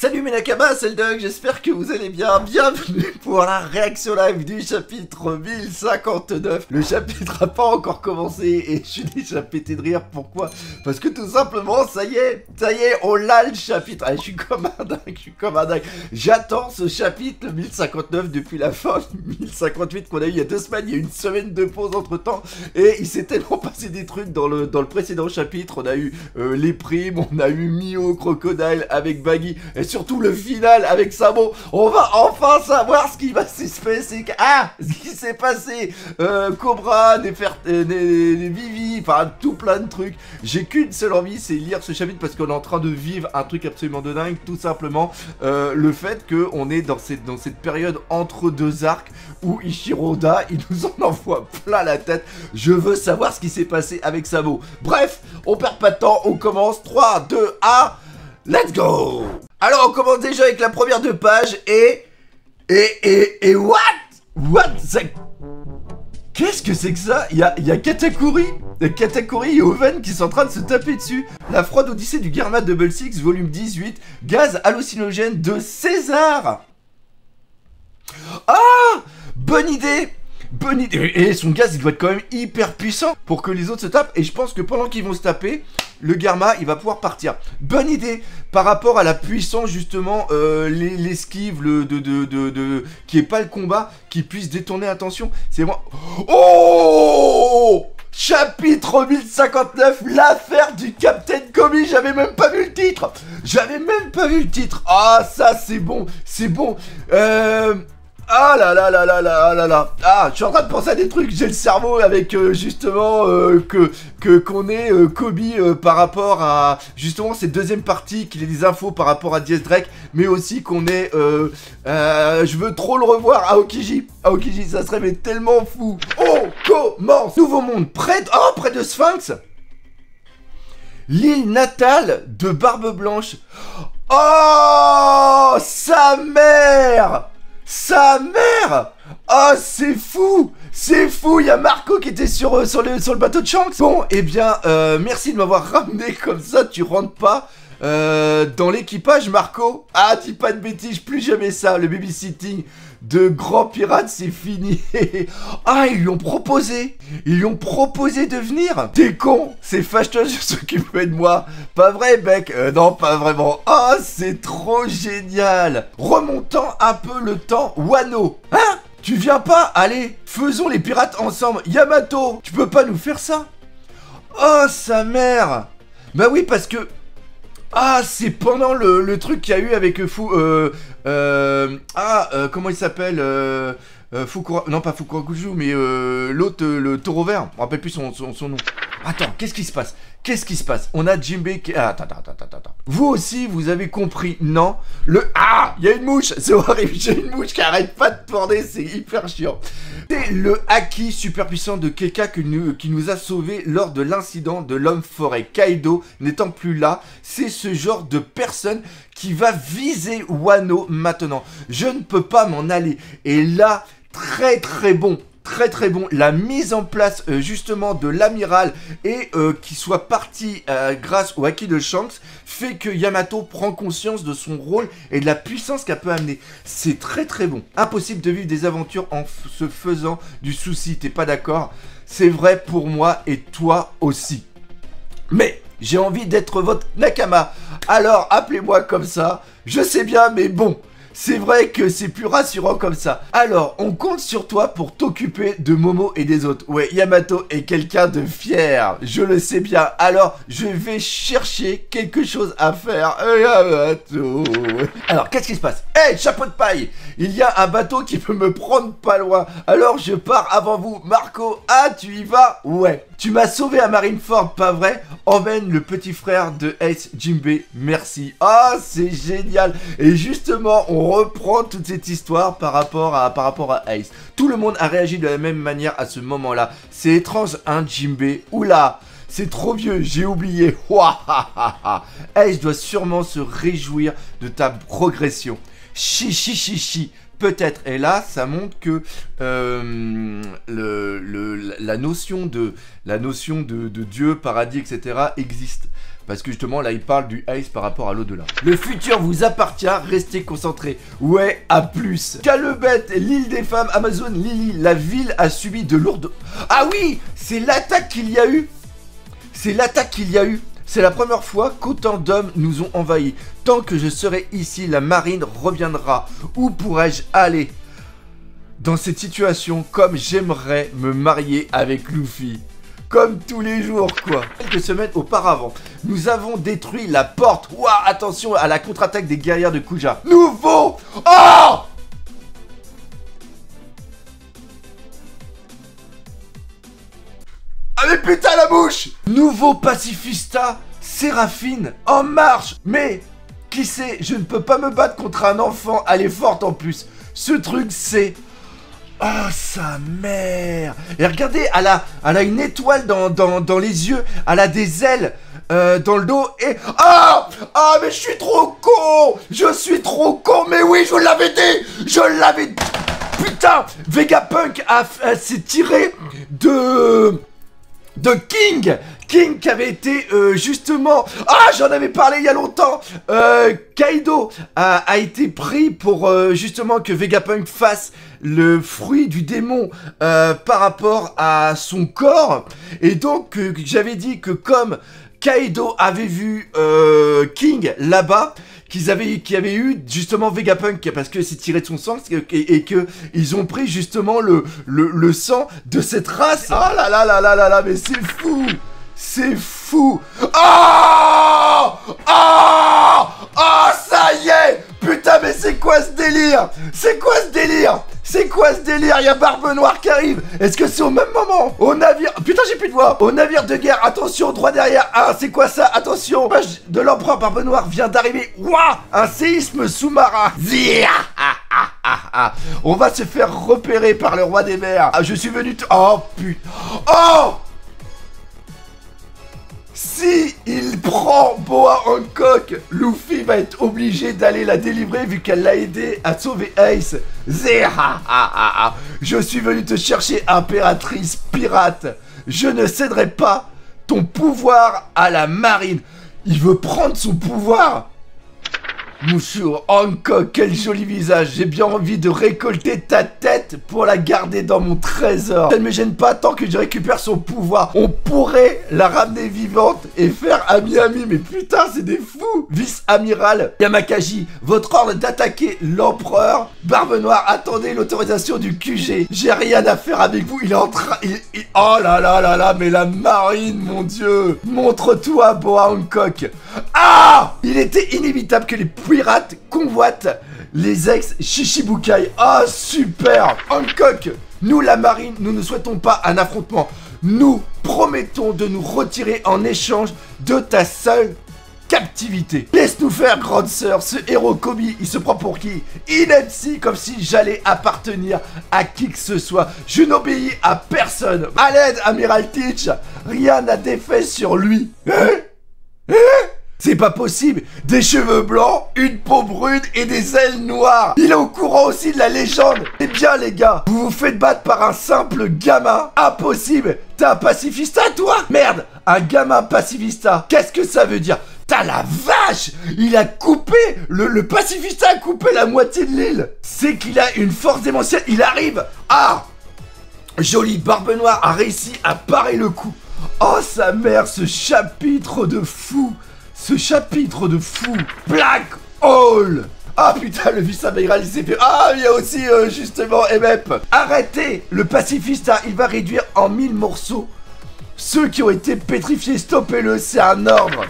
Salut mes Nakamas, c'est le Doug, j'espère que vous allez bien. Bienvenue pour la réaction live du chapitre 1059. Le chapitre n'a pas encore commencé et je suis déjà pété de rire. Pourquoi? Parce que tout simplement, ça y est, on l'a le chapitre. Ah, je suis comme un dingue, J'attends ce chapitre, le 1059, depuis la fin du 1058 qu'on a eu il y a 2 semaines. Il y a une semaine de pause entre temps et il s'est tellement passé des trucs dans le précédent chapitre. On a eu les primes, on a eu Mio, Crocodile avec Baggy. Et surtout le final avec Samo, on va enfin savoir ce qui va se passer. Ah, ce qui s'est passé. Cobra, Vivi, enfin tout plein de trucs. J'ai qu'une seule envie, c'est lire ce chapitre parce qu'on est en train de vivre un truc absolument de dingue. Tout simplement le fait qu'on est dans cette période entre deux arcs où Ichiroda, il nous en envoie plein la tête. Je veux savoir ce qui s'est passé avec Samo. Bref, on perd pas de temps, on commence. 3, 2, 1... Let's go! Alors on commence déjà avec la première de page et what? Qu'est-ce que c'est que ça? Il y a Katakuri et Oven qui sont en train de se taper dessus. La froide odyssée du Garma Double Six, volume 18, gaz hallucinogène de César. Ah! Bonne idée! Et son gaz il doit être quand même hyper puissant pour que les autres se tapent. Et je pense que pendant qu'ils vont se taper, le Garma il va pouvoir partir. Bonne idée par rapport à la puissance justement, l'esquive, qui est pas le combat, qui puisse détourner l'attention. C'est moi. Oh! Chapitre 1059, l'affaire du Captain Komi. J'avais même pas vu le titre. Ah ça c'est bon, Ah là là là là là là là. Ah, je suis en train de penser à des trucs. J'ai le cerveau avec justement qu'on est Kobe par rapport à justement cette deuxième partie, qu'il ait des infos par rapport à Diaz Drake, mais aussi qu'on est je veux trop le revoir à Aokiji. Ça serait mais tellement fou. On commence. Nouveau monde près de Sphinx. L'île natale de Barbe Blanche. Oh, sa mère. Oh, c'est fou, il y a Marco qui était sur le bateau de Shanks. Bon, eh bien, merci de m'avoir ramené comme ça, tu rentres pas dans l'équipage, Marco. Ah, dis pas de bêtises, plus jamais ça, le babysitting de grands pirates, c'est fini. Ah, ils lui ont proposé de venir. T'es con, c'est fâcheux, je s'occuper de moi. Pas vrai, mec? Non, pas vraiment. Ah, c'est trop génial. Remontant un peu le temps, Wano. Hein? Tu viens pas? Allez, faisons les pirates ensemble. Yamato, tu peux pas nous faire ça? Oh, sa mère. Bah oui, parce que... Ah, c'est pendant le truc qu'il y a eu avec comment il s'appelle non, pas Fukurakuju, mais l'autre, le taureau vert. Je me rappelle plus son nom. Attends, qu'est-ce qui se passe? On a Jinbei qui... Ah, attends. Vous aussi, vous avez compris, non? Ah, il y a une mouche. C'est horrible, j'ai une mouche qui arrête pas de tourner, c'est hyper chiant. C'est le haki super puissant de Keka qui nous a sauvés lors de l'incident de l'homme forêt. Kaido n'étant plus là, c'est ce genre de personne qui va viser Wano maintenant. Je ne peux pas m'en aller. Et là, très bon, la mise en place justement de l'amiral et qui soit parti grâce au haki de Shanks fait que Yamato prend conscience de son rôle et de la puissance qu'elle peut amener. C'est très bon. Impossible de vivre des aventures en se faisant du souci, t'es pas d'accord? C'est vrai pour moi et toi aussi. Mais j'ai envie d'être votre Nakama. Alors appelez-moi comme ça. Je sais bien, mais bon. C'est vrai que c'est plus rassurant comme ça. Alors, on compte sur toi pour t'occuper de Momo et des autres. Ouais, Yamato est quelqu'un de fier. Je le sais bien. Alors, je vais chercher quelque chose à faire. Yamato. Alors, qu'est-ce qui se passe? Hey, chapeau de paille! Il y a un bateau qui peut me prendre pas loin. Alors, je pars avant vous. Marco, ah, tu y vas? Ouais. Tu m'as sauvé à Marineford, pas vrai? Emmène le petit frère de Ace, Jinbei. Merci. Ah, c'est génial. Et justement, on reprend toute cette histoire par rapport à Ace. Tout le monde a réagi de la même manière à ce moment-là. C'est étrange, hein, Jinbei? Oula, c'est trop vieux, j'ai oublié. Ace doit sûrement se réjouir de ta progression. Chi. peut-être. Et là, ça montre que la notion de Dieu, paradis, etc. existe. Parce que justement, là, il parle du Ice par rapport à l'au-delà. Le futur vous appartient, restez concentrés. Ouais, à plus. Calebette, l'île des femmes, Amazon, Lily, la ville a subi de lourdes... Ah oui, c'est l'attaque qu'il y a eu. C'est l'attaque qu'il y a eu. C'est la première fois qu'autant d'hommes nous ont envahis. Tant que je serai ici, la marine reviendra. Où pourrais-je aller dans cette situation comme j'aimerais me marier avec Luffy? Comme tous les jours, quoi. Quelques semaines auparavant, nous avons détruit la porte. Ouah, attention à la contre-attaque des guerrières de Kuja. Nouveau... Oh! Ah mais putain la bouche! Nouveau pacifista, Séraphine, en marche. Mais, qui sait, je ne peux pas me battre contre un enfant, elle est forte en plus. Ce truc, c'est... Oh, sa mère! Et regardez, elle a une étoile dans les yeux. Elle a des ailes dans le dos. Et... Ah! Ah, mais je suis trop con! Je suis trop con! Mais oui, je vous l'avais dit! Je l'avais dit! Putain! Vegapunk s'est tiré de King! King qui avait été justement... Ah, j'en avais parlé il y a longtemps. Kaido a été pris pour justement que Vegapunk fasse le fruit du démon par rapport à son corps. Et donc, j'avais dit que comme Kaido avait vu King là-bas, qu'il avait eu justement Vegapunk parce que c'est tiré de son sang et que ils ont pris justement le sang de cette race. Oh là là là là là là, mais c'est fou! C'est fou! Oh! Oh! Oh, ça y est! Putain, mais c'est quoi ce délire? C'est quoi ce délire? C'est quoi ce délire? Il y a Barbe Noire qui arrive. Est-ce que c'est au même moment? Au navire... Putain, j'ai plus de voix. Au navire de guerre. Attention, droit derrière. Ah, c'est quoi ça? Attention. De l'empereur Barbe Noire vient d'arriver. Ouah! Un séisme sous-marin. On va se faire repérer par le roi des mers. Ah, je suis venu... Oh, putain. Oh! Si il prend Boa Hancock, Luffy va être obligé d'aller la délivrer vu qu'elle l'a aidé à sauver Ace. Je suis venu te chercher, impératrice pirate. Je ne céderai pas ton pouvoir à la marine. Il veut prendre son pouvoir. Monsieur Hancock, quel joli visage. J'ai bien envie de récolter ta tête pour la garder dans mon trésor. Ça ne me gêne pas tant que je récupère son pouvoir. On pourrait la ramener vivante et faire ami-ami. Mais putain, c'est des fous. Vice-amiral Yamakaji, votre ordre d'attaquer l'empereur. Barbe Noire, attendez l'autorisation du QG. J'ai rien à faire avec vous. Il est en train... Oh là là là là, mais la marine, mon dieu. Montre-toi, Boa Hancock. Ah! Il était inévitable que les pirates convoitent les ex-Shichibukai. Ah, super! Hancock, nous la marine, nous ne souhaitons pas un affrontement. Nous promettons de nous retirer en échange de ta seule captivité. Laisse-nous faire, grande sœur. Ce héros Kobe, il se prend pour qui? Inepsi, comme si j'allais appartenir à qui que ce soit. Je n'obéis à personne. À l'aide, Amiral Teach. Rien n'a d'effet sur lui. C'est pas possible. Des cheveux blancs, une peau brune et des ailes noires. Il est au courant aussi de la légende. Eh bien les gars, vous vous faites battre par un simple gamin. Impossible. T'es un pacifista toi? Merde, un gamin pacifista. Qu'est-ce que ça veut dire? T'as la vache! Il a coupé, le pacifista a coupé la moitié de l'île. C'est qu'il a une force démentielle. Il arrive. Ah! Jolie Barbe Noire a réussi à parer le coup. Oh sa mère, ce chapitre de fou. Ce chapitre de fou. Black Hole. Ah putain, le vice-amiral il s'est fait... Ah, il y a aussi justement MF. Arrêtez le pacifista, il va réduire en 1000 morceaux ceux qui ont été pétrifiés. Stoppez-le, c'est un ordre.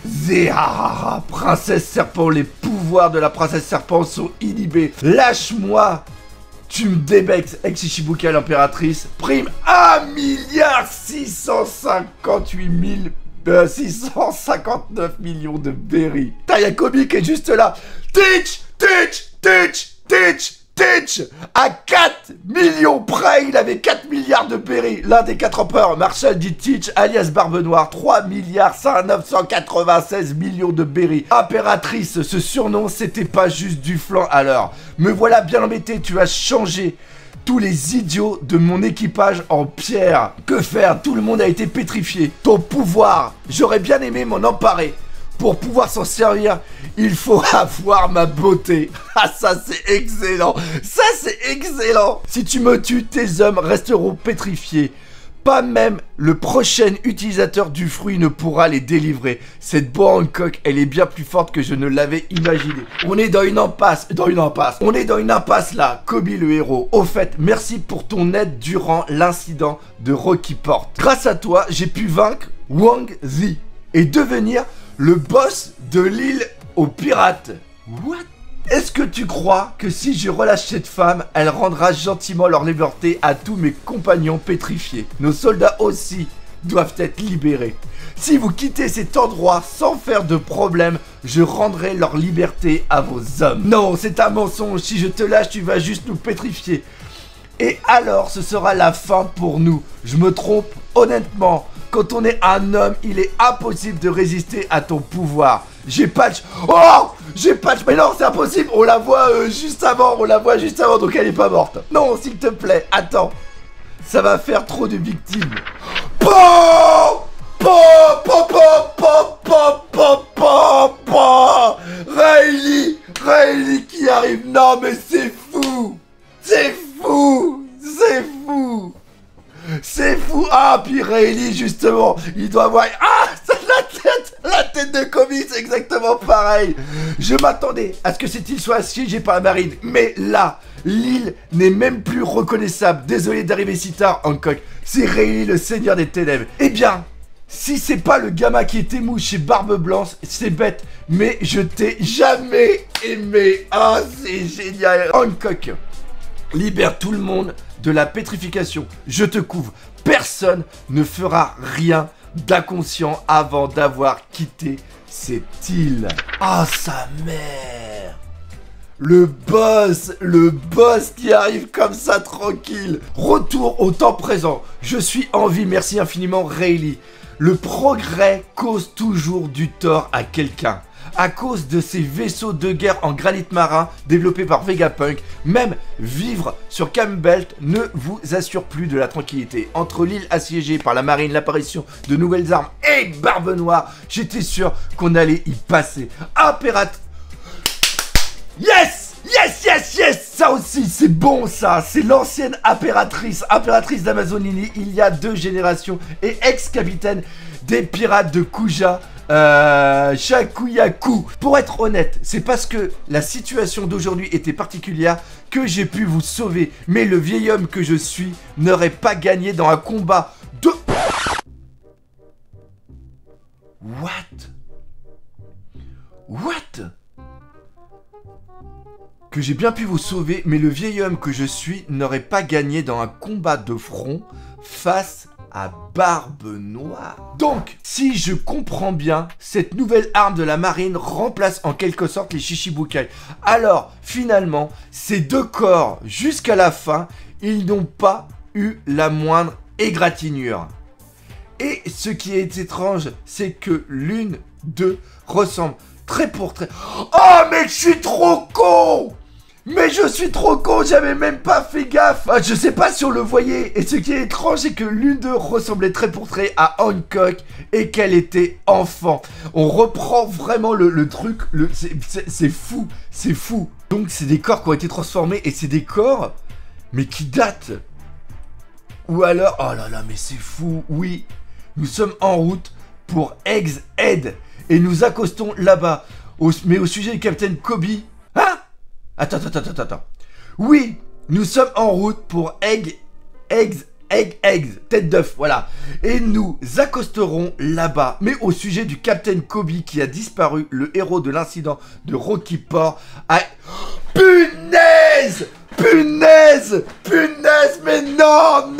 Zéhara, princesse serpent, les pouvoirs de la princesse serpent sont inhibés. Lâche-moi. Tu me débectes, ex-Shichibukai l'impératrice. Prime 1,659 millions de berries. Tayakobi qui est juste là. Teach, teach, teach, teach, Teach à 4 millions près, il avait 4 milliards de Berry. L'un des 4 empereurs, Marshal dit Teach, alias Barbe Noire, 3 milliards 996 millions de Berry. Impératrice, ce surnom, c'était pas juste du flan alors. Me voilà bien embêté, tu as changé tous les idiots de mon équipage en pierre. Que faire? Tout le monde a été pétrifié. Ton pouvoir, j'aurais bien aimé m'en emparer. Pour pouvoir s'en servir, il faut avoir ma beauté. Ah, ça c'est excellent. Ça c'est excellent. Si tu me tues, tes hommes resteront pétrifiés. Pas même le prochain utilisateur du fruit ne pourra les délivrer. Cette boa Hancock, elle est bien plus forte que je ne l'avais imaginé. On est dans une impasse. On est dans une impasse là, Kobe le héros. Au fait, merci pour ton aide durant l'incident de Rocky Port. Grâce à toi, j'ai pu vaincre Wang Zi et devenir le boss de l'île aux pirates. What? Est-ce que tu crois que si je relâche cette femme, elle rendra gentiment leur liberté à tous mes compagnons pétrifiés? Nos soldats aussi doivent être libérés. Si vous quittez cet endroit sans faire de problème, je rendrai leur liberté à vos hommes. Non, c'est un mensonge. Si je te lâche, tu vas juste nous pétrifier. Et alors, ce sera la fin pour nous. Je me trompe, honnêtement. Quand on est un homme, il est impossible de résister à ton pouvoir. J'ai Patch. Oh! J'ai Patch. Mais non, c'est impossible. On la voit juste avant. Donc elle est pas morte. Non, s'il te plaît. Attends. Ça va faire trop de victimes. Po! Po! Po! Po! Po! Po! Po! Po! Po! Riley qui arrive. Non, mais c'est fou. C'est fou. C'est fou. C'est fou. Ah, puis Riley, justement, il doit avoir... Ah, la tête de Kobe, c'est exactement pareil. Je m'attendais à ce que cette île soit assiégée par la marine. Mais là, l'île n'est même plus reconnaissable. Désolé d'arriver si tard, Hancock. C'est Riley, le seigneur des ténèbres. Eh bien, si c'est pas le gamin qui était mou chez Barbe Blanche, c'est bête. Mais je t'ai jamais aimé. Ah, c'est génial. Hancock, libère tout le monde de la pétrification. Je te couvre. Personne ne fera rien d'inconscient avant d'avoir quitté cette île. Ah, sa mère. Le boss qui arrive comme ça tranquille. Retour au temps présent. Je suis en vie, merci infiniment Riley. Le progrès cause toujours du tort à quelqu'un. À cause de ces vaisseaux de guerre en granit marin développés par Vegapunk, même vivre sur Campbell ne vous assure plus de la tranquillité. Entre l'île assiégée par la marine, l'apparition de nouvelles armes et Barbe Noire, j'étais sûr qu'on allait y passer. Impératrice. Yes! Ça aussi, c'est bon ça. C'est l'ancienne impératrice d'Amazonini il y a 2 générations et ex-capitaine des pirates de Kuja. Shakuyaku. Pour être honnête, c'est parce que la situation d'aujourd'hui était particulière que j'ai pu vous sauver. Mais le vieil homme que je suis n'aurait pas gagné dans un combat de... What? Que j'ai bien pu vous sauver, mais le vieil homme que je suis n'aurait pas gagné dans un combat de front face à Barbe Noire. Donc, si je comprends bien, cette nouvelle arme de la marine remplace en quelque sorte les Shichibukai. Alors, finalement, ces 2 corps, jusqu'à la fin, ils n'ont pas eu la moindre égratignure. Et ce qui est étrange, c'est que l'une d'eux ressemble trait pour trait... Oh, mais je suis trop con! Mais je suis trop con, j'avais même pas fait gaffe. Je sais pas si on le voyait. Et ce qui est étrange, c'est que l'une d'eux ressemblait trait pour trait à Hancock et qu'elle était enfant. On reprend vraiment le truc. C'est fou, c'est fou. Donc c'est des corps qui ont été transformés et c'est des corps, mais qui datent. Ou alors, oh là là, mais c'est fou. Oui, nous sommes en route pour Egg's Head et nous accostons là-bas. Mais au sujet du capitaine Kobe. Hein? Attends. Oui, nous sommes en route pour Eggs, tête d'œuf, voilà. Et nous accosterons là-bas. Mais au sujet du Captain Kobe qui a disparu, le héros de l'incident de Rocky Port a... Punaise! Mais non,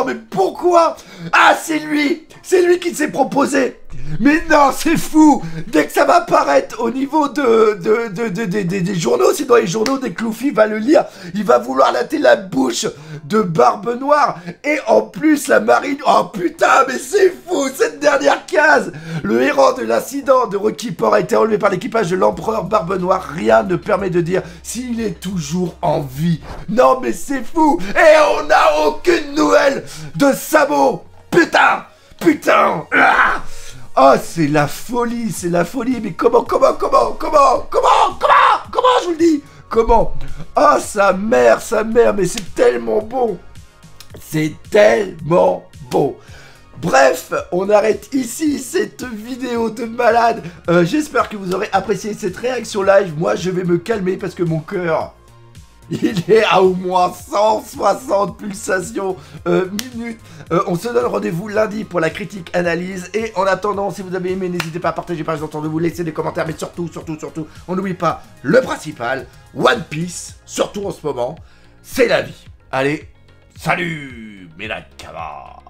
mais pourquoi? Ah, c'est lui qui s'est proposé. Mais non, c'est fou. Dès que ça va apparaître au niveau des journaux, c'est dans les journaux, dès que Luffy va le lire, il va vouloir latter la bouche de Barbe Noire. Et en plus, la marine... Oh putain, mais c'est fou, cette dernière case. Le héros de l'incident de Rocky Port a été enlevé par l'équipage de l'empereur Barbe Noire. Rien ne permet de dire s'il est toujours en vie. Non, mais c'est fou. Et on n'a aucune nouvelle de Sabo. Putain. Putain. Ah. Oh, c'est la folie, mais comment, je vous le dis, comment? Oh, sa mère, mais c'est tellement bon, Bref, on arrête ici cette vidéo de malade. J'espère que vous aurez apprécié cette réaction live. Moi, je vais me calmer parce que mon cœur... il est à au moins 160 pulsations minutes. On se donne rendez-vous lundi pour la critique analyse. Et en attendant, si vous avez aimé, n'hésitez pas à partager par exemple de vous, laisser des commentaires. Mais surtout, on n'oublie pas le principal, One Piece, surtout en ce moment, c'est la vie. Allez, salut, mes Nakama.